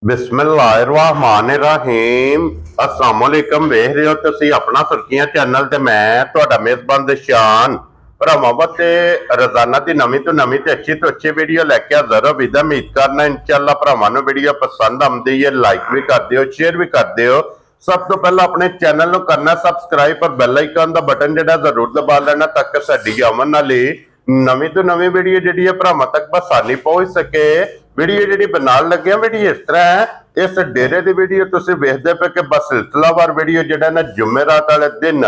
बिस्मिल्लाहिर्रहमानिर्रहीम अस्सलामुअलैकुम वेख रहे हो तुसी अपना सुर्खियां चैनल ते मैं तुहाडा मेजबान दशान भरावां ते रोजाना दी नवीं तो अच्छी वीडियो लैके हाज़र हो। विदा उम्मीद करना इंशाअल्लाह भरावां नूं वीडियो पसंद आउंदी है, लाइक भी कर दिओ, शेयर भी कर दिओ। सब तो पहला अपने चैनल नूं करना सबसक्राइब और बेल आइकन दा बटन जिहड़ा जरूर दबा लेना ताकि साडी आवन वाली नवीं तो नवीं वीडियो जिहड़ी है भरावां तक बसानी पहुंच सके। वीडियो जी बनान लगे वीडियो इस तरह है, इस डेरे की वीडियो तुम वेखते पे कि बस सिलसिलावार वीडियो जो ना जुमेरात वाले दिन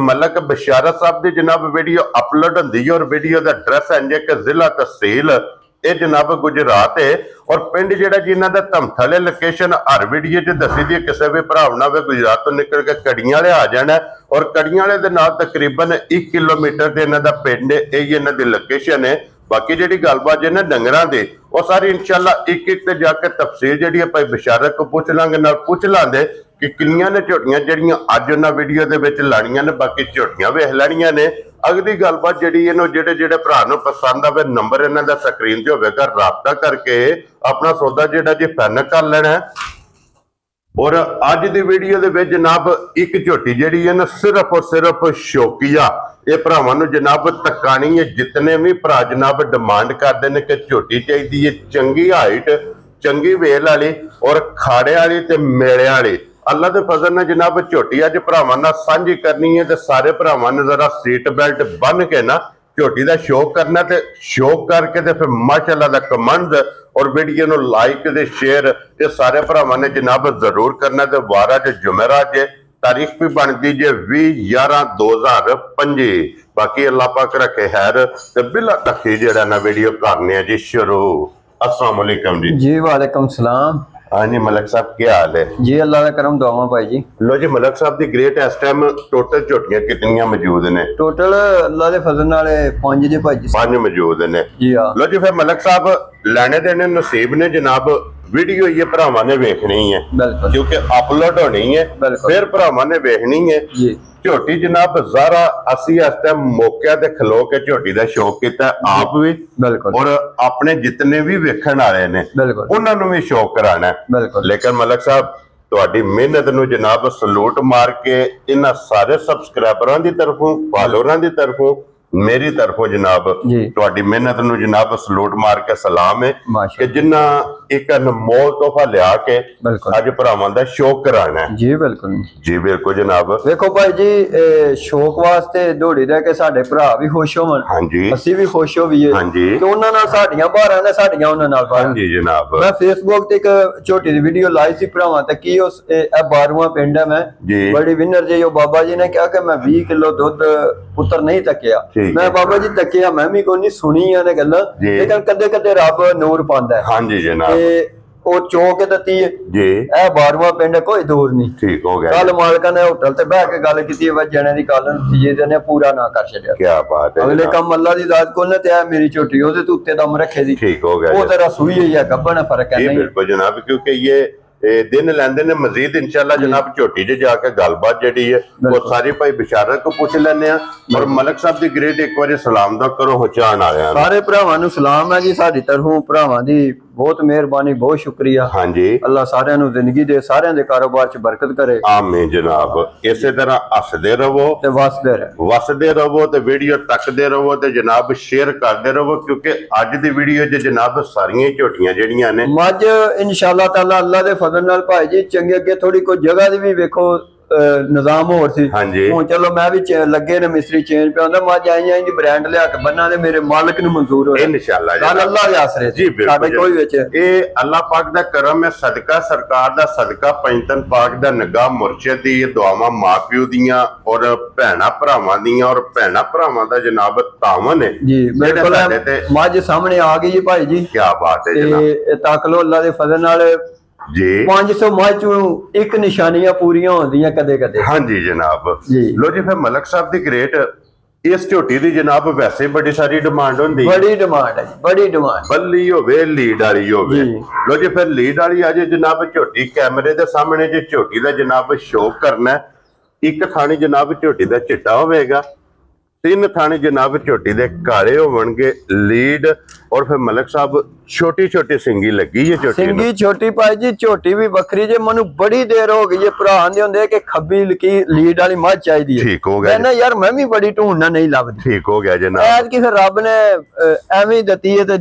मलक बशारत साहब की जनाब वीडियो अपलोड होंगी है और वीडियो का एड्रैस है कि जिला तहसील ये जनाब गुजरात है और पिंड जो जिन्हों का धमथले लोकेशन हर वीडियो च दसी दी किसी भी भरावना वे गुजरात तो निकल के कड़ियां वाले आ जाना और कड़ियां वाले दे नाल तकरीबन 1 किलोमीटर से इन्हों का पिंड यही इन्हों की लोकेशन है। बाकी जी गलबात है ना डंगरां दी वो सारी इंशाअल्लाह एक एक जाके तफसील जी भाई बशारत को पूछ लांगे नाल पूछ लांगे कि किन्नियां ने झोटियां जड़ियां अज उन्होंने वीडियो के विच लाणियां ने, बाकी झोटियां वेख लैणियां ने। अगली गलबात जी जेडे जेडे भरा नूं पसंद आवे नंबर इन्हां दा स्क्रीन ते होवेगा, राबता करके अपना सौदा जिहड़ा जी फाइनल कर लेना है। और अज की वीडियो के जनाब एक झोटी जी है ना सिर्फ और सिर्फ शौकिया ये भरावां नूं जनाब तकानी है। जितने भी भरा जनाब डिमांड करते हैं कि झोटी चाहिए है चंगी हाइट चंगी वेल वाली और खाड़े वाली ते मेले वाली। अल्लाह के फजल ने जनाब झोटी अज भरावां नाल सांझी करनी है तो सारे भरावां ने जरा सीट बेल्ट बन के ना झोटी का शौक करना ते शौक करके ते फिर माशाअल्लाह दा कमेंट और वीडियो नो लाइक ते शेयर ये सारे भरावां ने जनाब जरूर करना। ते वारा जो जुमेरात जे तारीख भी बनती जे 20/11/2025। बाकी अल्लाह पाक रखे खैर ते बिला तखी जेड़ा ना वीडियो करने जी शुरू। अस्सलाम वालेकुम जी। वालेकुम सलाम। हाँ जी मलक साहब क्या हाल है जी? अल्लाह का करम दुआवां भाई जी। लो जी मलक साहब दी ग्रेट इस टाइम टोटल झोटियां कितनियां मौजूद ने? टोटल अल्लाह दे फजल नाल 5 जी भाई जी। 5 मौजूद ने जी हां। लो जी फिर मलक साहब लेने देने नसीब ने जनाब वीडियो ये भरावां ने वेखनी है क्योंकि अपलोड होनी है फिर भरावां ने वेखनी है जी। झोटी जनाब ज़रा असी इस टाइम मौके ते खलो के झोटी का शौक किया आप भी और अपने जितने भी वेखण वाले ने उन्होंने भी शौक कराना है। लेकिन मलक साहब तुहाडी मेहनत नूं जनाब सलूट मार के इन्हां सारे सबसक्राइबरां दी तरफों फॉलोअरां दी तरफों मेरी तरफों जनाब तुहाडी मेहनत नूं जनाब सलूट मार के सलाम है कि जिन्ना एक अनमोल तोहफा लिया के अज भरावां दा शौक कराना है। जी बिल्कुल जी बिल्कुल जनाब। देखो भाई जी शौक वास्ते दौड़ी रह के साडे भरा भी खुश होवन, हां जी असी भी खुश होवीए हां जी कि उन्हां नाल साडीआं बारां ने साडीआं उन्हां नाल बारां। हां जी जनाब। मैं फेसबुक ते एक छोटी सी वीडियो लाई सी भरावां ते की उस 12वां पिंड है मैं बड़ी विनर जी ओ बाबा जी ने कहा कि मैं 20 किलो दुध पुत्र नहीं तकिया। मैं बाबा जी तकिया मैं भी कोई सुनी ने गल्लां लेकिन कदे कदे रब नूर पांदा है। हां जी जनाब। ओ चौक दती है जी ए 12वां पिंड कोई दूर नहीं। ठीक हो गया। कल मालका ने होटल ते बैठ के गल कीती वा जने दी गल नतीजे ने पूरा ना कर छड्या। क्या बात है। अगले कम अल्लाह दी दात कोल ने ते मेरी छोटी ओदे ते उत्ते दम रखे दी। ठीक हो गया। ओ तेरा सुई है गब्बन फर्क है नहीं। बिल्कुल जनाब क्योंकि ये दिन लेंदे ने मजीद इंशाल्लाह जनाब झोटी च जाके गलबात जी है वो सारी भाई बशारत को पूछ लेने और मलक साहब दी ग्रेट एक बार सलाम दा करो हुचान आ रहा सारे भरावां नूं सलाम है जी साडी तरफों भरावां दी बहुत मेहरबानी बहुत शुक्रिया। हाँ जी अल्लाह सारियां नूं जिंदगी दे सारियां दे कारोबार च बरकत करे आमीन जनाब। इसे तरह हसदे रहो ते वसदे रहो ते वीडियो तकदे रहो ते जनाब शेयर करदे रहो क्योंकि अज दी वीडियो च जनाब सारियां झोटियां जड़ियां ने मज इंशाअल्लाह ताला अल्लाह दे फजल नाल भाई जी चंगे अगे थोड़ी कोई जगह दी भी वेखो निजाम होर सी। हाँ जी हुण चलो मैं भी लगे ने मिस्त्री चेंज पे आंदा मज आई आई ब्रांड लिया के बन्ना दे मेरे मालिक नूं मंजूर हो इंशाअल्लाह गल अल्लाह दे आसरे जी बिल्कुल कोई विच ए अल्लाह पाक दा करम है सदका सरकार दा सदका पंजतन पाक दा निगाह मुर्शिद दी दुआवां मां प्यो दियां और भैणा भरावां दियां और भैणा भरावां दा जनाब तावन है जी बिल्कुल मज सामने आ गई है भाई जी। क्या बात है जनाब तक लो अल्लाह दे फजल नाल जी 500 मज एक निशानियां पूरियां होंदियां कदे कदे। हाँ जी जनाब जी। लो जी फिर मलक साहब दी ग्रेट इस झोटी दी जनाब वैसे बड़ी सारी डिमांड होंदी बड़ी डिमांड है बड़ी डिमांड बल्ली होवे लीड वाली होवे। लो जी फिर लीड वाली आज जनाब झोटी कैमरे दे सामने जे झोटी दा जनाब शौक करना एक थानी जनाब झोटी दा चिट्टा होवेगा तीन थाने जनाब झोटी दे काले होवणगे लीड और फिर मलिक साहब छोटी छोटी सिंगी लगी है झोटी सिंगी छोटी भाई जी झोटी भी वखरी जे मनु बड़ी देर हो गई है भरा आंदे हुंदे कि खब्बी की लीड वाली मझ चाहिदी है। ठीक हो गया ना यार मैं भी बड़ी ढूंढना नहीं लभदी। ठीक हो गया जनाब। ऐद कि फिर रब ने एवें दती है ते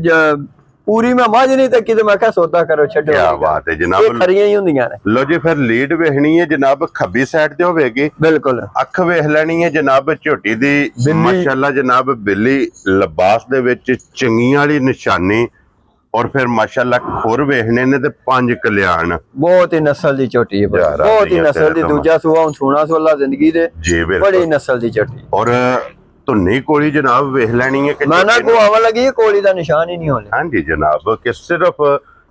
पूरी मैं मझ नहीं तकी ते मैं कहा सौदा करो छड्डो। क्या बात है जनाब। ये खरियां ही हुंदियां ने। लो जी फिर लीड वेखनी है जनाब खब्बी साइड ते होवेगी। बिल्कुल। अख वेख लेनी है जनाब झोटी दी माशाल्लाह जनाब बिल्ली लिबास दे विच चंगियां वाली निशानी और फिर माशाल्लाह खुर वेखने ने ते 5 कल्याण। बहुत ही नस्ल दी झोटी है, बहुत ही नस्ल दी। दूजा सूआ हुन सोना सोला जिंदगी दे जी बड़ी नस्ल दी झोटी। और धुन्नी कोली जनाब वेख लेनी है कि माना को आवा लगी है कोली दा निशान ही नहीं होने। हाँ जी जनाब कि सिर्फ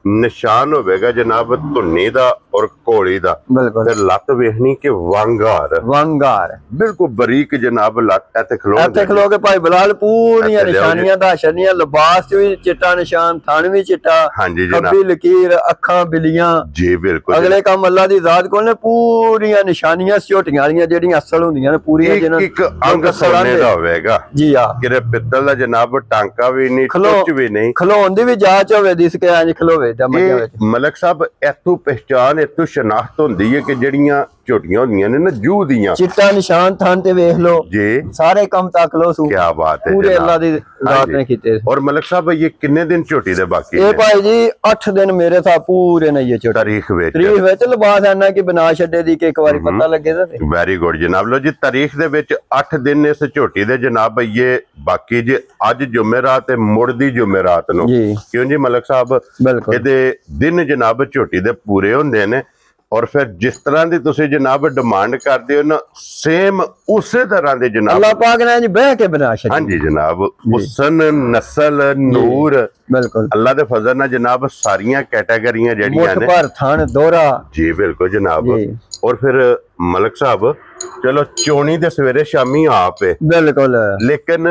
निशान होगा जनाब धुन्नी दा और कोली दा। बिल्कुल। फिर लत वेखनी कि वांगार वांगार बिल्कुल बरीक जनाब लत ऐते खलो के भाई बिलाल पूरी निशानियां दा शनियां लिबास भी चिट्टा निशान थान भी चिट्टा। हाँ जी जनाब। खब्बी लकीर अखां बिलियां जी बिल्कुल। अगले काम अल्लाह दी जात कोल ने पूरी निशानियां झोटियां वालियां जेहड़ियां असल हुंदियां ने पूरी जिन्हां एक अंग सोने दा होवेगा जी हां कि पित्तल दा जनाब टांका भी नहीं कुछ भी नहीं खलोन दी भी जांच होवे दिस के इंज खलोवे। मलिक साहब इथों पहचान इथों शनाख्त होंदी है कि जड़ियां झोटियां होंदियां ने ना जू दियां चिट्टा निशान थान ते वेख लो जी सारे कम तक लो सू। क्या बात है पूरे अल्लाह दी जात ने कीते। और मलिक साहब ये कितने दिन झोटी दे बाकी है? भाई जी 8 दिन मेरे साथ पूरे ने ये झोटी तारीख विच लिबास आना कि बना छड्डे दी कि एक बारी पता लगे ते। वेरी गुड जनाब। लो जी तारीख दे विच 8 दिन इस झोटी दे जनाब ये बाकी जे अज जुमेरात ते मुड़दी जुमेरात नु क्यों जी मलिक साहब इहदे दिन जनाब झोटी दे पूरे होंदे ने और फिर जिस तरह की तुसी जनाब डिमांड करते हो ना सेम उसे तरह के जनाब अल्लाह पाक ने जी बह के बना छड्डी। हाँ जी जनाब हुसन नस्ल नूर बिल्कुल अल्लाह दे फजल नाल जनाब सारियां कैटेगरियां जड़ियां ने पर थान दोहरा जी बिल्कुल जनाब। और फिर मलिक साहब चलो चोनी दे सवेरे शामी आप है बिल्कुल लेकिन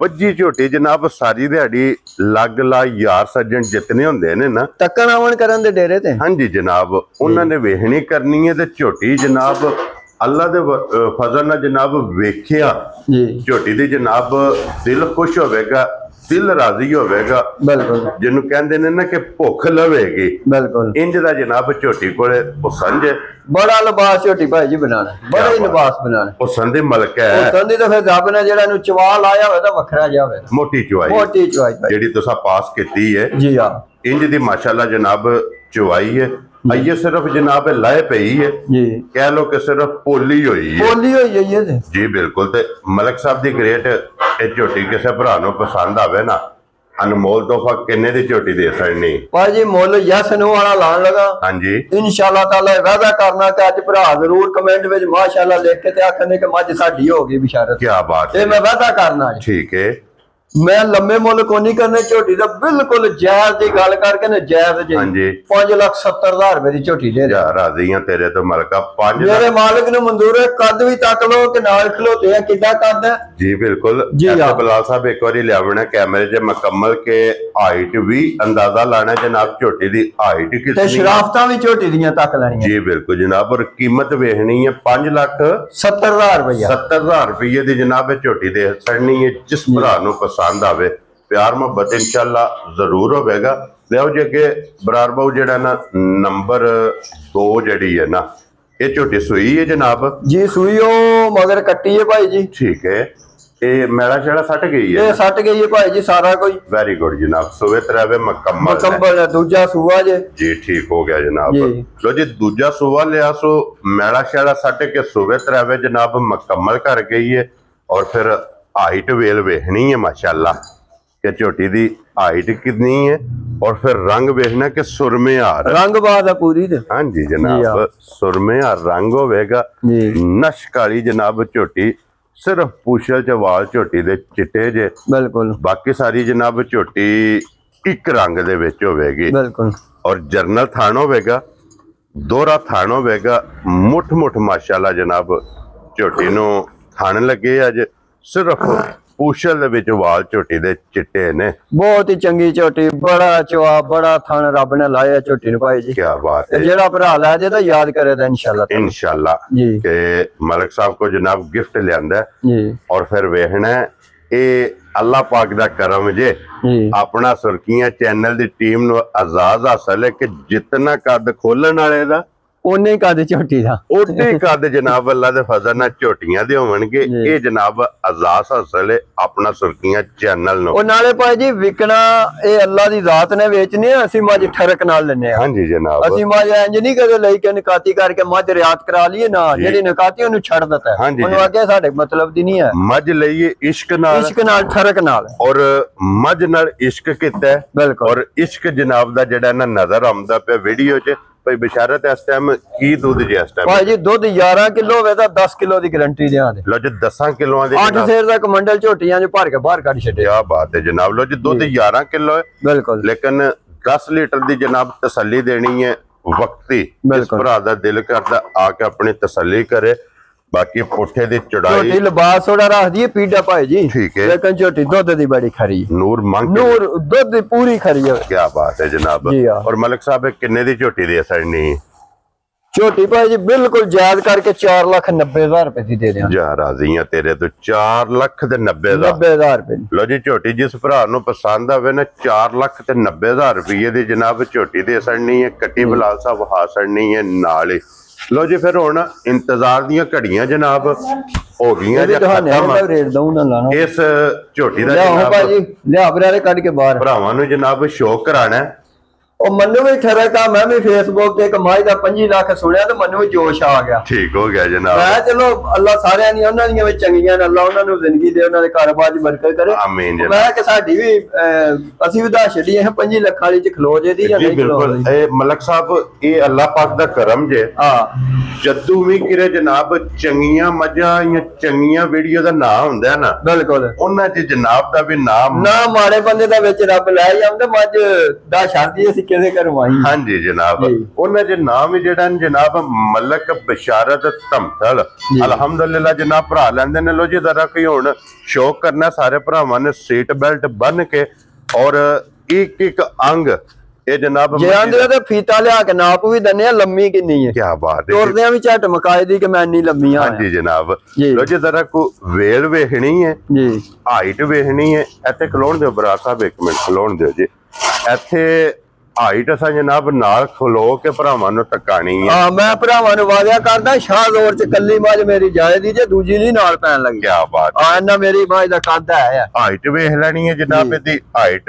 बज्जी झोटी जनाब सारी दिहाड़ी लग ला यार सज्जन जितने होंदे ने ना तक्कन आवन करन दे डेरे ते। हाँ जी जनाब उन्होंने वेखनी करनी है ते झोटी जनाब अल्लाह दे फजल नाल जनाब वेखिया झोटी दी जनाब दिल खुश होवेगा दिल राजी होवेगा बिल्कुल जिन्हों कहते ने ना कि भुख लवेगी बिल्कुल इंज दा जनाब झोटी कोले हुसन जे बड़ा लिबास झोटी भाई जी बनाना बड़ा ही लिबास बनाना हुसन दी मलक है हुसन दी तो फिर रब ने जेड़ा नु चवा लाया होवे ता वखरा जा होवे मोटी चवाई जेड़ी तुसा पास कीती है जी हां इंज दी माशाल्लाह जनाब चवाई है। ये सिर्फ जनाब लाए पई है जी कह लो कि सिर्फ पोली हुई है जी बिल्कुल। ते मलिक साहब दी ग्रेट झोटी किसी भरा नु पसंद आवे ना अनमोल तोहफा किन्ने दी झोटी दे सकनी भाई जी मुल यस नो वाला लान लगा। हाँ जी इंशाल्लाह ताला वादा करना कि अज भरा जरूर कमेंट विच माशाल्लाह लिख के ते आखने कि मज साडी हो गई बिशारत। क्या बात है मैं वादा करना ठीक है मैं लम्बे मुल को नहीं करने झोटी दा बिल्कुल जायज दी गल करके ना जायज जी 5,70,000 रुपए दी झोटी दे राजी हां तेरे तो मलका 5 मेरे मालिक ने मंजूर है कद भी तक लो कि नाल खलोते हैं किड्डा कद है जी बिल्कुल जी बिलाल साहब एक बारी लियावना कैमरे च मुकम्मल के हाइट भी अंदाजा लाना जनाब झोटी दी हाइट कितनी ते शराफतां भी झोटी दियां तक लेनी जी बिल्कुल जनाब। और कीमत वेखनी है 5,70,000 रुपया 70,000 रुपये दी जनाब झोटी दे सकनी है जिस भरा नु पसंद आवे प्यार मोहब्बत इंशाल्लाह जरूर होवेगा। लियाओ जी अगे बरार बाऊ जेड़ा ना नंबर 2 जड़ी है ना ये झोटी सूई है जनाब जी सूई हो मगर कट्टी है भाई जी ठीक है ये मैला शेड़ा सट गई है सट गई है भाई जी सारा कोई वेरी गुड जनाब सुवे त्रवे मुकम्मल दूजा सूआ जी ठीक हो गया जनाब। लो जी दूजा सूआ लिया सो मैला शेड़ा सट के सुवे त्रवे जनाब मुकम्मल कर गई है। और फिर हाइट वेल वेखनी है माशाल्लाह कि झोटी दी हाइट कितनी है और फिर रंग वेखना कि सुरमे हार रंग बात है पूरी। हाँ जी जनाब सुरमे हार रंग होवेगा नश काली जनाब झोटी सिर्फ पूछल च वाल झोटी दे चिट्टे जे बिल्कुल बाकी सारी जनाब झोटी एक रंग दे विच होवेगी बिल्कुल। और जरनल थान होवेगा दोहरा थान होवेगा मुठ मुठ माशाल्लाह जनाब झोटी नु थान लगे अज सिर्फ ਪੂਛਲ ਦੇ ਵਿੱਚ ਵਾਲ ਝੋਟੀ ਦੇ ਚਿੱਟੇ ਨੇ, ਬਹੁਤ ਹੀ ਚੰਗੀ ਝੋਟੀ, ਬੜਾ ਚਵਾ, ਬੜਾ ਥਣ ਰੱਬ ਨੇ ਲਾਇਆ ਝੋਟੀ ਨੂੰ ਭਾਈ ਜੀ। ਕੀ ਬਾਤ ਹੈ। ਜਿਹੜਾ ਭਰਾ ਲੈ ਜੇ ਤਾਂ ਯਾਦ ਕਰੇ ਤਾਂ इंशाल्लाह जी के मलिक साहब को जनाब गिफ्ट लिया जी, और फिर वेखना ये अल्लाह पाक दा करम जे अपना सुर्खियां चैनल दी टीम नु आजाद हासिल है कि जितना कद खोलन वाले दा ओने कद झोटी दा ओडे कद जनाब अल्लाह दे फजल नाल झोटियां दे होवणगे। ये जनाब आजाद हासिल है अपना सुर्खियां चैनल नु। ओ नाले भाई जी विकना ए अल्लाह दी जात ने वेचनी है, ਅਸੀਂ ਮੱਝ ਠਰਕ ਨਾਲ ਲੈਨੇ ਆ। हां जी जनाब, ਅਸੀਂ ਮੱਝ ਇੰਜ ਨਹੀਂ ਕਦੇ ਲਈ ਕਿ ਨਕਾਤੀ ਕਰਕੇ ਮੱਝ ਰਿਆਤ ਕਰਾ ਲਈਏ ਨਾ, ਜਿਹੜੀ ਨਕਾਤੀ ਉਹਨੂੰ ਛੱਡ ਦਿੱਤਾ ਹੈ, ਉਹਨੂੰ ਅੱਗੇ ਸਾਡੇ ਮਤਲਬ ਦੀ ਨਹੀਂ ਹੈ। ਮੱਝ ਲਈਏ ਇਸ਼ਕ ਨਾਲ ਠਰਕ ਨਾਲ, ਔਰ ਮੱਝ ਨਾਲ ਇਸ਼ਕ ਕੀਤਾ ਬਿਲਕੁਲ। ਔਰ ਇਸ਼ਕ ਜਨਾਬ ਦਾ ਜਿਹੜਾ ਨਾ ਨਜ਼ਰ ਆਉਂਦਾ ਪਿਆ ਵੀਡੀਓ 'ਚ ਭਾਈ ਬਿਸ਼ਾਰਤ ਇਸ ਟਾਈਮ ਕੀ ਦੁੱਧ ਜੇ ਇਸ ਟਾਈਮ ਭਾਈ ਜੀ ਦੁੱਧ 11 ਕਿਲੋ ਹੋਵੇ ਤਾਂ 10 ਕਿਲੋ ਦੀ ਗਾਰੰਟੀ ਦਿਆਂ ਦੇ। ਲੋ ਜੀ 10 ਕਿਲੋਆਂ ਦੇ 8 ਸੇਰ ਦਾ ਕਮੰਡਲ ਝੋਟੀਆਂ 'ਚ ਭਰ ਕੇ ਬਾਹਰ ਕੱਢ ਛੱਡੇ। ਕੀ ਬਾਤ ਹੈ ਜਨਾਬ। ਲੋ ਜੀ ਦੁੱਧ 11 ਕਿਲੋ ਹੈ ਬਿਲਕੁਲ, ਲੇਕਿਨ 10 ਲੀਟਰ ਦੀ ਜਨਾਬ ਤਸੱਲੀ ਦੇਣੀ ਹੈ ਵਕਤੀ। ਜਿਸ ਭਰਾ ਦਾ ਦਿਲ ਕਰਦਾ ਆ ਕੇ ਆਪਣੀ ਤਸੱਲੀ ਕਰੇ। बाकी पुठे दी चढ़ाई लिबास थोड़ा रख दिए पीड़ा भाई जी, ठीक है, लेकिन झोटी दूध दी बड़ी खरी, नूर मंग नूर दूध दी पूरी खरी है। क्या बात है जनाब। और मलिक साहब किन्ने दी झोटी दे सड़नी झोटी भाई जी बिल्कुल जायज करके 4,90,000 रुपए दी दे दें। जा राजी हां तेरे तो 4,90,000 रुपए। लो जी झोटी जिस भरा नु पसंद आवे ना 4,90,000 रुपये दी जनाब झोटी दे सड़नी है। कट्टी बलाल साहब हा सड़नी है नाल ही। लो जी फिर हुण इंतजार दियां घड़ियां जनाब हो गईयां। इस झोटी दा जनाब लिया बरारे कट के बाहर भरावां नु जनाब शौक कराना है। और मनु भी ठरक आ, मैं भी फेसबुक ते कमाई दा 5 लाख सुनिया तो मनु जोश आ गया। ठीक हो गया जनाब। मैं चलो अल्लाह सारे दी उन्हां दी विच चंगीयां ने, अल्लाह उन्हां नु जिंदगी दे, उन्हां दे कारोबार च बरकत करे। आमीन जनाब। मैं कि साडी भी असि भी दा छड़ी है 5 लाख वाली च खलो जे दी या नहीं खलो। बिल्कुल ए मलक साहब ये अल्लाह पाक दा करम जे। हां जद्दू भी किरे जनाब चंगीयां मजां या चंगीयां वीडियो दा नाम हुंदा है ना, बिल्कुल उन्हां च जनाब दा भी नाम ना माड़े बंदे दा विच रब लै जांदा। मज दा शादी असि किसे करवाई। हां जी जनाब। उन्हां दे नाम ही जेड़ा जनाब मलक बिशारत धमतल अल्हम्दुलिल्लाह जनाब भरा लैंदे ने। लो जी जरा कोई हुण शौक करना सारे भरावां ने सीट बेल्ट बन के और एक एक अंग ये जनाब जे आंदे ते फीता लिया के नाप भी दन्ने आ लम्मी किन्नी है। क्या बात है। तोड़दे भी झट मकाए दी कि मैं इन्नी लम्मी हां। हां जी जनाब। लो जी जरा को वेल वेखनी है जी, हाइट वेखनी है। इत्थे खलोण दिओ बरार साहब, एक मिनट खलोण दिओ जी। इत्थे हाइट असा जनाब नाल खलो के भरावां नु टकानी है। हां मैं भरावां नु वादा करदा शाहदौर च कल्ली मज मेरी जाए दी जे दूजी नहीं नाल पैन लगी। क्या बात। हां ना मेरी मज दा कद है। हाइट वेख लेनी है जनाब। दी हाइट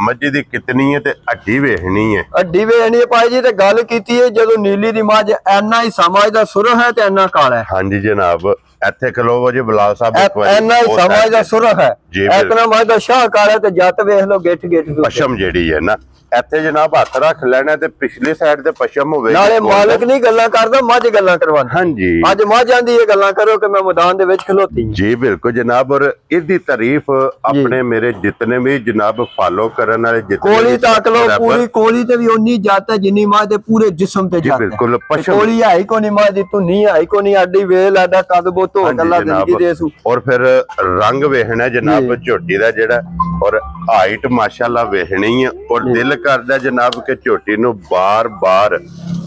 मज दी कितनी है ते हड्डी वेखनी है। हड्डी वेखनी है भाई जी ते गल कीती है जदों नीली दी मज एना ही समझ दा सुर है ते एना काला है। हां जी जनाब। ਇੱਥੇ ਖਲੋ ਜੀ ਬਲਾਲ ਸਾਹਿਬ ਇੱਕ ਵਾਰੀ ਐਨਾ ਹੀ ਸਮਝ ਦਾ ਸੁਰਖ ਹੈ। ਇਤਨਾ ਮਜ ਦਾ ਸ਼ਾਹਕਾਰ ਹੈ ਤੇ ਜੱਟ ਵੇਖ ਲੋ ਗਿੱਠ ਗਿੱਠ ਪਸ਼ਮ ਜਿਹੜੀ ਹੈ ਨਾ ਇੱਥੇ ਜਨਾਬ ਹੱਥ ਰੱਖ ਲੈਣਾ ਤੇ ਪਿਛਲੀ ਸਾਈਡ ਤੇ ਪਸ਼ਮ ਹੋਵੇ। ਨਾਲੇ ਮਾਲਕ ਨਹੀਂ ਗੱਲਾਂ ਕਰਦਾ, ਮੱਝ ਗੱਲਾਂ ਕਰਵਾਉਂਦਾ। ਹਾਂਜੀ ਅੱਜ ਮੱਝ ਆਂਦੀ ਇਹ ਗੱਲਾਂ ਕਰੋ ਕਿ ਮੈਂ ਮੈਦਾਨ ਦੇ ਵਿੱਚ ਖਲੋਤੀ। ਜੀ ਬਿਲਕੁਲ ਜਨਾਬ। ਔਰ ਇਹਦੀ ਤਾਰੀਫ ਆਪਣੇ ਮੇਰੇ ਜਿਤਨੇ ਵੀ ਜਨਾਬ ਫਾਲੋ ਕਰਨ ਵਾਲੇ ਜਿਤਨੇ ਕੋਲੀ ਤੱਕ ਲੋ, ਪੂਰੀ ਕੋਲੀ ਤੇ ਵੀ ਉਨੀ ਜੱਟ ਹੈ ਜਿੰਨੀ ਮੱਝ ਦੇ ਪੂਰੇ ਜਿਸਮ ਤੇ ਜੱਟ। ਬਿਲਕੁਲ ਪਸ਼ਮ ਕੋਲੀ ਹੈ ਕੋ ਨਹੀਂ ਮੱਝ ਦੀ ਧੁੰਨੀ ਹੈ ਕੋ ਨਹੀਂ ਅੱਡੀ ਵੇਲ ਆਡਾ ਕਦ ਬੋ ਧੋ ਗੱਲਾਂ ਜ਼ਿੰਦਗੀ ਦੇ ਸੂ। ਔਰ ਫਿਰ ਰੰਗ ਵੇਖਣਾ ਜਨਾਬ ਝੋਟੀ ਦਾ ਜਿਹੜਾ, ਔਰ ਹਾਈਟ ਮਾਸ਼ਾਅੱਲਾ ਵੇਖਣੀ ਹੈ। ਔਰ ਦਿਲ करदा जनाब के झोटी नु बार बार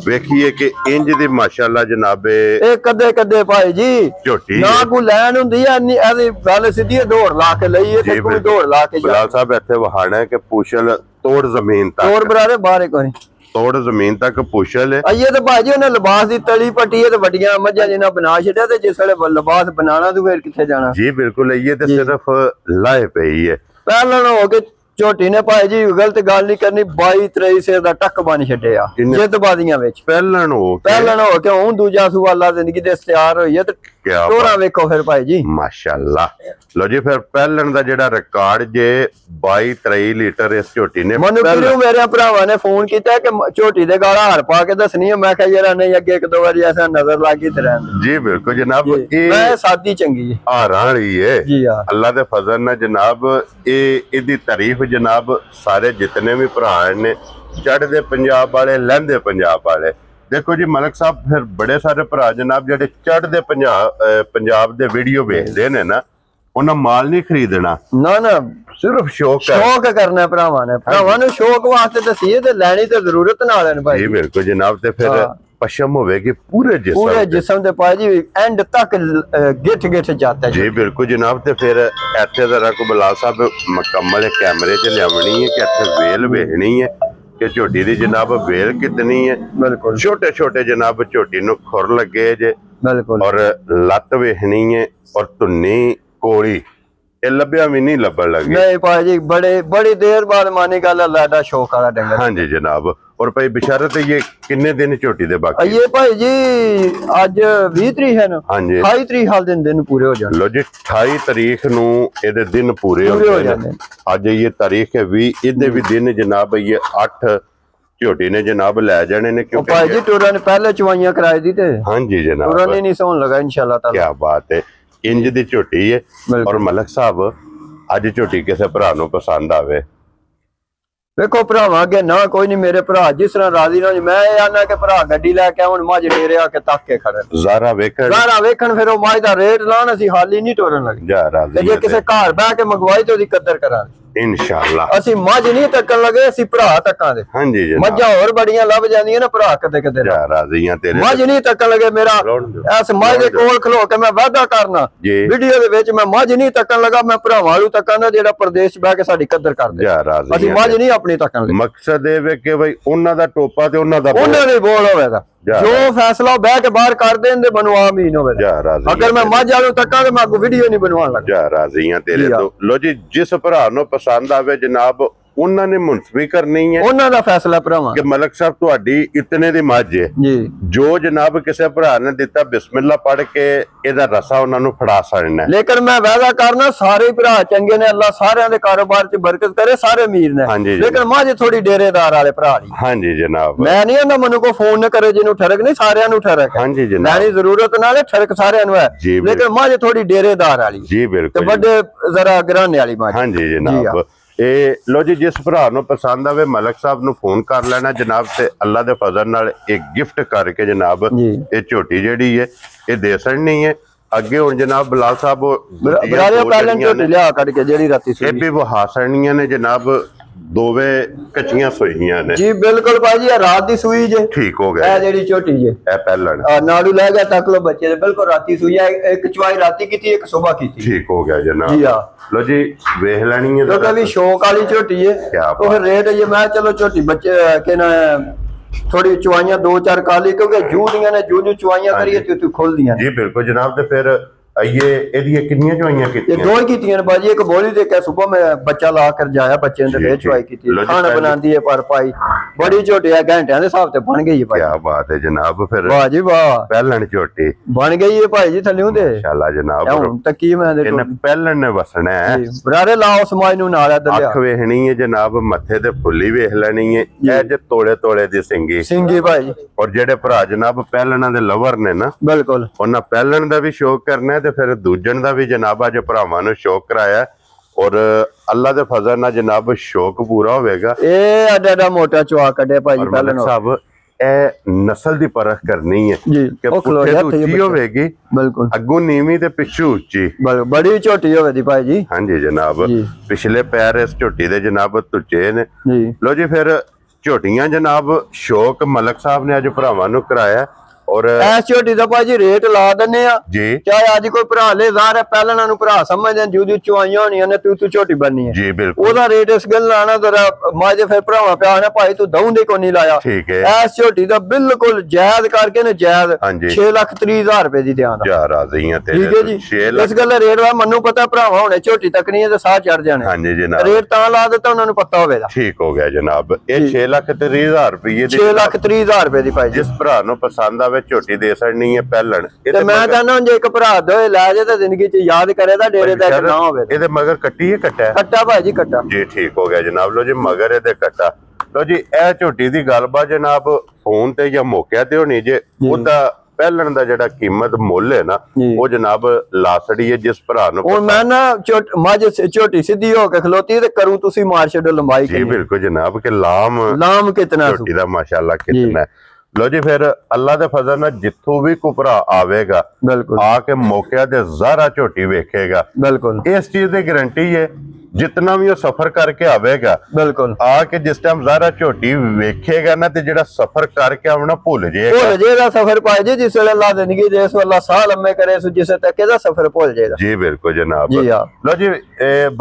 वेखिए कि इंज दी माशाअल्लाह जनाबे ए कदे कदे भाई जी झोटी ना को लैन हुंदी है नी ऐसी गल सीधी दौड़ ला के लईए ते कोई दौड़ ला के बिलाल साहब इत्थे वहाना है कि पूछल तोड़ जमीन तक तोड़ बरारे बाहर कोई तोड़ जमीन तक पूछल है। ये तो भाजी उन्हें लिबास दी तली पट्टी है ते वड्डियां मझां जिन्ना बना छड्या ते जिस वेले लिबास बनाना तू फिर किथे जाना। जी बिल्कुल ये ते सिर्फ लाए पई है। पहला हो के झोटी ने भाई जी गलत गल नहीं करनी। 22-23 सेर दा टक बन छड्डिया जिद्दबाजियां विच पहलन हो के हुण दूजा सुवाला जिंदगी दे इख्तियार होई है ते तोरा वेखो फिर भाई जी माशाअल्लाह। लो जी फिर पहलन दा जेड़ा रिकॉर्ड जे 22-23 लीटर इस झोटी ने मनु किरू मेरे भरावां ने फोन कीता कि झोटी दे गाला हार पा के दसनी है। मैं कहा यार नहीं अगे एक दो बारी ऐसा नजर लागी ते रहन। जी बिल्कुल जनाब। मैं सादी चंगी है हारां वाली है जी। हां अल्लाह दे फजल नाल जनाब ए दी तारीफ जनाब सारे जितने भी भरा ने चढ़दे पंजाब वाले लहंदे पंजाब वाले। देखो जी मलिक साहब फिर बड़े सारे भरा जनाब जेडे चढ़दे पंजाब दे वीडियो वेखदे ने ना ਉਹਨਾਂ ਮਾਲ ਨਹੀਂ ਖਰੀਦਣਾ ਨਾ ਸਿਰਫ ਸ਼ੌਕ ਕਰਨਾ ਭਰਾਵਾਂ ਨੂੰ ਸ਼ੌਕ ਵਾਸਤੇ ਦਸੀਏ ਤੇ ਲੈਣੀ ਤੇ ਜ਼ਰੂਰਤ ਨਾਲ ਹੈ ਭਾਈ ਜੀ ਬਿਲਕੁਲ ਜਨਾਬ ਤੇ ਫਿਰ ਪਸ਼ਮ ਹੋਵੇਗੀ ਪੂਰੇ ਜਿਸਮ ਦੇ ਭਾਜੀ ਐਂਡ ਤੱਕ ਗਿੱਠ ਜਾਂਦਾ ਜੀ ਬਿਲਕੁਲ ਜਨਾਬ ਤੇ ਫਿਰ ਇੱਥੇ ਜ਼ਰਾ ਕੋ ਬਲਾਲ ਸਾਹਿਬ ਮੁਕੰਮਲ ਕੈਮਰੇ 'ਚ ਲਿਆਉਣੀ ਹੈ ਕਿ ਇੱਥੇ ਵੇਲ ਵੇਖਣੀ ਹੈ ਕਿ ਝੋਟੀ ਦੀ ਜਨਾਬ ਵੇਲ ਕਿਤਨੀ ਹੈ ਬਿਲਕੁਲ ਛੋਟੇ ਛੋਟੇ ਜਨਾਬ ਝੋਟੀ ਨੂੰ ਖੁਰ ਲੱਗੇ ਜੇ ਬਿਲਕੁਲ ਔਰ ਲੱਤ ਵੇਖਣੀ ਹੈ ਔਰ ਧੁੰਨੀ ਕੋਲੀ ਇਹ ਲੱਭਿਆ ਵੀ ਨਹੀਂ ਲੱਭਣ ਲੱਗੀ ਨਹੀਂ ਭਾਜੀ ਬੜੀ ਦੇਰ ਬਾਅਦ ਮਾਨੀ ਗੱਲ ਅੱਲਾ ਦਾ ਸ਼ੌਕ ਵਾਲਾ ਡੰਗਰ ਹਾਂਜੀ ਜਨਾਬ और भाई बिशारत ये किन्ने दिन झोटी दे बाकी ये भाई जी आज 20 तरीक है ना हाँ जी 28 तरीक हाल दिन पूरे हो जाने लो जी 28 तारीख नु एदे दिन पूरे हो जाने आज ये तारीख है 20 इदे भी दिन जनाब ये 8 झोटी ने जनाब ले जाने ने क्योंकि भाई जी टोरा ने पहले चवाइयां कराई दी थे हाँ जी जनाब टोरा ने नहीं सोन लगा इंशाल्लाह ताला क्या बात है इंज दी झोटी है और मलक साहब आज झोटी किसे भरा नु पसंद आवे देखो भरावां अगे ना कोई नहीं मेरे भरा जिस तरह राजी ना मैं आना कि भरा गड्डी लैके आउण मझ डेरे आके तक के खड़े ज़ारा वेखण फिर मझ दा रेट लाण असीं हाली नहीं टोरन लगे जा राजी जे किसे घर बैठ के मंगवाई तो ओदी कदर करांगे इंशाअल्लाह असीं मझ नहीं तकन लगे असीं भरा तकां दे हां जी जनाब मझां होर बड़ियां लभ जांदियां ना भरा कदे कदे जा राजीयां तेरे मझ नहीं तकन लगे मेरा इस मझ दे कोल खलो के मैं वादा करना वीडियो दे विच मैं मझ नहीं तकन लगा मैं भरावां नूं तकां ना जेड़ा प्रदेश बैठ के साडी कदर करदे जा राजी असीं मझ नहीं अपनी तकन लगे मकसद ए वे कि भाई उन्हां दा टोपा ते उन्हां दा बोल होवेगा जो फैसला बह के बाहर कर दें दे बनवा मीन होवे अगर मैं मझ वालों तक्का तो मैं आपको वीडियो नहीं बनवान लगा जा राजियां तेरे तो लो जी जिस भरा नु पसंद आवे जनाब ਉਹਨਾਂ ਨੇ ਮੁਨਸਬੀ ਕਰਨੀ ਹੈ ਉਹਨਾਂ ਦਾ ਫੈਸਲਾ ਭਰਾਵਾਂ ਕਿ ਮਲਕ ਸਾਹਿਬ ਤੁਹਾਡੀ ਇਤਨੇ ਦੀ ਮੱਝ ਹੈ ਜੀ ਜੋ ਜਨਾਬ ਕਿਸੇ ਭਰਾ ਨੇ ਦਿੱਤਾ ਬਿਸਮਿਲ੍ਲਾ ਪੜ ਕੇ ਇਹਦਾ ਰਸਾ ਉਹਨਾਂ ਨੂੰ ਫੜਾ ਸਕਣਾ ਲੇਕਿਨ ਮੈਂ ਵਾਅਦਾ ਕਰਨਾ ਸਾਰੇ ਭਰਾ ਚੰਗੇ ਨੇ ਅੱਲਾ ਸਾਰਿਆਂ ਦੇ ਕਾਰੋਬਾਰ 'ਚ ਬਰਕਤ ਕਰੇ ਸਾਰੇ ਅਮੀਰ ਨੇ ਲੇਕਿਨ ਮੱਝ ਥੋੜੀ ਡੇਰੇਦਾਰ ਵਾਲੇ ਭਰਾ ਦੀ ਹਾਂਜੀ ਜਨਾਬ ਮੈਂ ਨਹੀਂ ਉਹਨਾਂ ਮੈਨੂੰ ਕੋ ਫੋਨ ਨਾ ਕਰੇ ਜਿਹਨੂੰ ਠਰਕ ਨਹੀਂ ਸਾਰਿਆਂ ਨੂੰ ਠਰਕ ਹਾਂਜੀ ਜਨਾਬ ਲੈਣੀ ਜ਼ਰੂਰਤ ਨਾਲ ਠਰਕ ਸਾਰਿਆਂ ਨੂੰ ਹੈ ਲੇਕਿਨ ਮੱਝ ਥੋੜੀ ਡੇਰੇਦਾਰ ਵਾਲੀ ਜੀ ਬਿਲਕੁਲ ਤੇ ਵੱਡੇ ਜ਼ਰਾ ਘਰਾਣੇ ਵਾਲੀ ਮੱਝ ਹਾਂਜੀ ਜਨਾਬ लो जी जिस भरा नु पसंद आवे मलक साहब नु फोन कर लेना जनाब से अल्लाह दे फजल नाल एक गिफ्ट करके जनाब ये झोटी जेड़ी है ये दे सकनी है अगे हुन जनाब बिलाल साहब बरारे पहले झोटी लिया कट के जेड़ी राती ये भी वो हासनियां ने जनाब दोवे कच्चियां सोईयां ने जी बिल्कुल भाई जी रात दी सूई जे ठीक हो गया ए जेड़ी छोटी जे ए पहलन नाड़ू ले गया तक लो बच्चे बिल्कुल राती सूई है एक चवाई राती की थी एक सुबह की थी ठीक हो गया जनाब जी हां लो जी वेख लेनी है तो कभी शौक वाली छोटी है तो फिर रेट ये मैं चलो छोटी बच्चे के ना थोड़ी चवाइयां दो चार काली क्योंकि जूदियां ने जू चवाइयां करिए तू खोल दियां जी बिल्कुल जनाब ते फिर ये एदी कितनी चवाइयां कीती ये दो ही कीतियां बाजी एक बोली दे के सुबह में बच्चा ला कर जाया बच्चे ने फिर चवाई कीती खाना बनांदी है पर पाई बड़ी छोटी है घंटियां दे हिसाब ते बन गई है भाई क्या बात है जनाब फिर वाह जी वाह पहलन छोटी बन गई है भाई जी थल्लेों दे इंशाल्लाह जनाब हुन तक की मैं दे पहलन ने वसना है बरारे लाओ समाज नु नाल दलिया अख वेखनी है जनाब मथे ते फुल्ली वेख लेनी है ए जे तोड़े तोड़े दी सिंगी भाई और जेड़े भरा जनाब पहलना दे लवर ने ना बिल्कुल उन्हां पहलन दा भी शौक करना है ते फिर दूजन भी जनाब अज भरावां नूं शौक कराया और अल्लाह दे फजल नाल जनाब शौक पूरा होवेगा ए अड्डा मोटा चवा कड्डे भाई पहलन साहब ए नस्ल दी परख करनी है जी कि पुट्ठे ऊंची होवेगी बिल्कुल अग्गों नीवी ते पिछू ऊंची बड़ी छोटी होवे दी भाई जी हां जी जनाब पिछले पैर इस झोटी दे जनाब तुचे ने जी लो जी फिर झोटियां जनाब शौक मलक साहब ने अज भरावां नूं कराया और ऐस छोटी दा भाजी रेट ला दने जी चाहे आज कोई भरा ले ज़ाहिर है पहलना नु भरा समझदे जू चवाइयां होनियां ने तू छोटी बननी है जी बिल्कुल ओदा रेट इस गल लाना जरा माजे फिर भरावा प्या ने भाई तू दऊं दे को नहीं लाया ठीक है ऐस छोटी दा बिल्कुल जायज करके ने जायज 6,30,000 रुपए दी देना जा राज़ियां तेरे ठीक है जी 6 लाख इस गल रेट वा मन्नू पता भरावा होने छोटी तकनी है ते साह चढ़ जाने हां जी जनाब रेट ता ला देता उन्हां नु पता होवेगा ठीक हो गया जनाब ये 6,30,000 रुपए दी 6,30,000 रुपए दी भाई जिस भरा नु पसंद आवे झोटी दे नहीं है पहलन ते मैं कहना जे एक भरा दो लै जे ते जिंदगी च याद करे दा डेरे दा ना होवे एदे मगर कट्टी है कट्टा भाई जी कट्टा जी ठीक हो गया जनाब लो जी मगर एदे कट्टा लो जी ए झोटी दी गलबात जनाब फोन ते या मौके ते होनी जे ओदा पहलन दा जेड़ा कीमत मुल है ना वो जनाब लासड़ी है जिस भरा नु और मैं ना मझ छोटी सीधी हो के खलोती ते करूं तुसी मार छड़ो लंबाई जी बिल्कुल जनाब के लाम कितना झोटी दा माशाल्लाह कितना लो जी फिर अल्लाह दे फजल नाल जिथों भी कोई भरा आवेगा बिल्कुल आके मौके ते ज़रा झोटी वेखेगा बिल्कुल इस चीज की गारंटी है जितना भी वो सफर करके आवेगा बिल्कुल आके जिस टाइम ज़रा झोटी वेखेगा ना ते जेड़ा सफर करके आवना भुल जाएगा सफर पाए जी जिस वेले अल्लाह जिंदगी दे इस वेले साह लम्बे करे सो जिस तक दा सफर भुल जाएगा जी बिल्कुल जनाब जी हां लो जी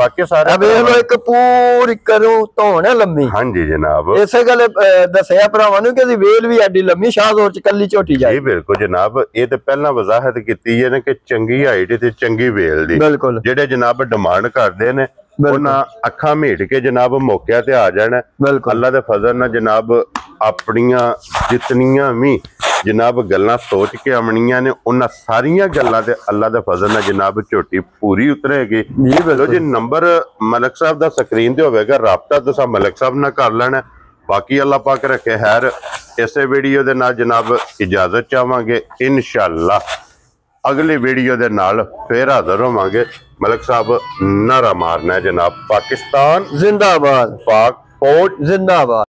बाकी सारे अब देख लो एक पूरी करूं धौन है लम्मी हां जी जनाब इसे गल दसया भरावां नूं कि वेल भी एडी लम्मी शाहजोर च कल्ली झोटी जाए जी बिल्कुल जनाब ये तो पहला वजाहत की है ना कि चंगी हाइट ते चंगी वेल दी बिल्कुल जेडे जनाब डिमांड करते ने अखा मीट के जनाब मौके ते आ जाना अल्लाह दे फजल नाल जनाब अपनियां जितनियां भी जनाब गल्लां सोच के आमनियां ने उन्हां सारियां गल्लां ते अल्लाह दे फजल नाल जनाब झोटी पूरी उतरेगी जी नंबर मलिक साहब दा स्क्रीन ते होवेगा राबता तुसां मलिक साहब नाल कर लेना बाकी अल्लाह पाक रखे खैर इसे वीडियो दे नाल जनाब इजाजत चाहांगे इंशाअल्लाह अगली वीडियो दे नाल फिर हाजिर होवांगे मलिक साहब नारा मारना है जनाब पाकिस्तान जिंदाबाद पाक फौज जिंदाबाद।